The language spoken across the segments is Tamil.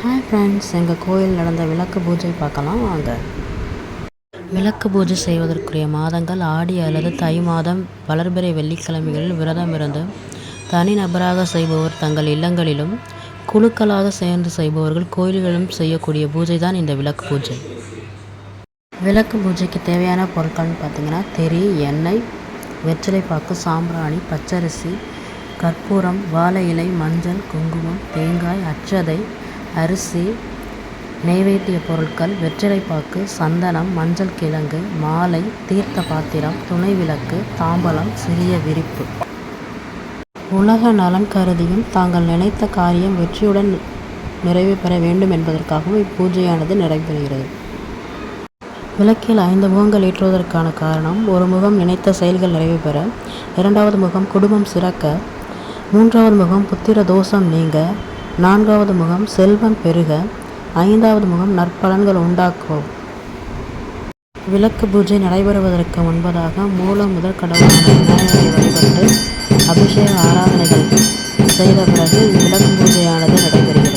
ஹாய் ஃப்ரெண்ட்ஸ், எங்கள் கோயில் நடந்த விளக்கு பூஜை பார்க்கலாம் வாங்க. விளக்கு பூஜை செய்வதற்குரிய மாதங்கள் ஆடி அல்லது தை மாதம் வளர்பிறை வெள்ளிக்கிழமைகளில் விரதம் இருந்து தனி நபராக செய்பவர் தங்கள் இல்லங்களிலும், குழுக்களாக சேர்ந்து செய்பவர்கள் கோயில்களிலும் செய்யக்கூடிய பூஜை தான் இந்த விளக்கு பூஜை. விளக்கு பூஜைக்கு தேவையான பொருட்கள்னு பார்த்திங்கன்னா திரி, எண்ணெய், வெற்றிலைப்பாக்கு, சாம்பிராணி, பச்சரிசி, கற்பூரம், வாழை இலை, மஞ்சள், குங்குமம், தேங்காய், அட்சதை, அரிசி, நெய்வேத்திய பொருட்கள், வெற்றிலைப்பாக்கு, சந்தனம், மஞ்சள் கிழங்கு, மாலை, தீர்த்த பாத்திரம், துணை விளக்கு, தாம்பலம், சிறிய விரிப்பு. உலக நலன் கருதியும் தாங்கள் நினைத்த காரியம் வெற்றியுடன் நிறைவு பெற வேண்டும் என்பதற்காகவும் இப்பூஜையானது நடைபெறுகிறது. விளக்கில் 5 முகங்கள் ஏற்றுவதற்கான காரணம், ஒரு முகம் நினைத்த செயல்கள் நிறைவு பெற, 2வது முகம் குடும்பம் சிறக்க, 3வது முகம் புத்திர தோஷம் நீங்க, 4வது முகம் செல்வம் பெருக, 5வது முகம் நற்பலன்கள் உண்டாக்கும். விளக்கு பூஜை நடைபெறுவதற்கு முன்பதாக மூல முதல் கடவுளான விநாயகரை வழிபட்டு அபிஷேக ஆராதனைகள் செய்த பிறகு விளக்கு பூஜையானது நடைபெறுகிறது.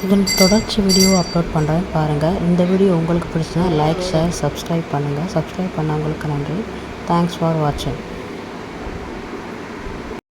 இதன் தொடர்ச்சி வீடியோ அப்லோட் பண்ணுறேன் பாருங்கள். இந்த வீடியோ உங்களுக்கு பிடிச்சதுன்னா லைக், ஷேர், சப்ஸ்கிரைப் பண்ணுங்கள். சப்ஸ்கிரைப் பண்ணவங்களுக்கு நன்றி. தேங்க்ஸ் ஃபார் வாட்சிங்.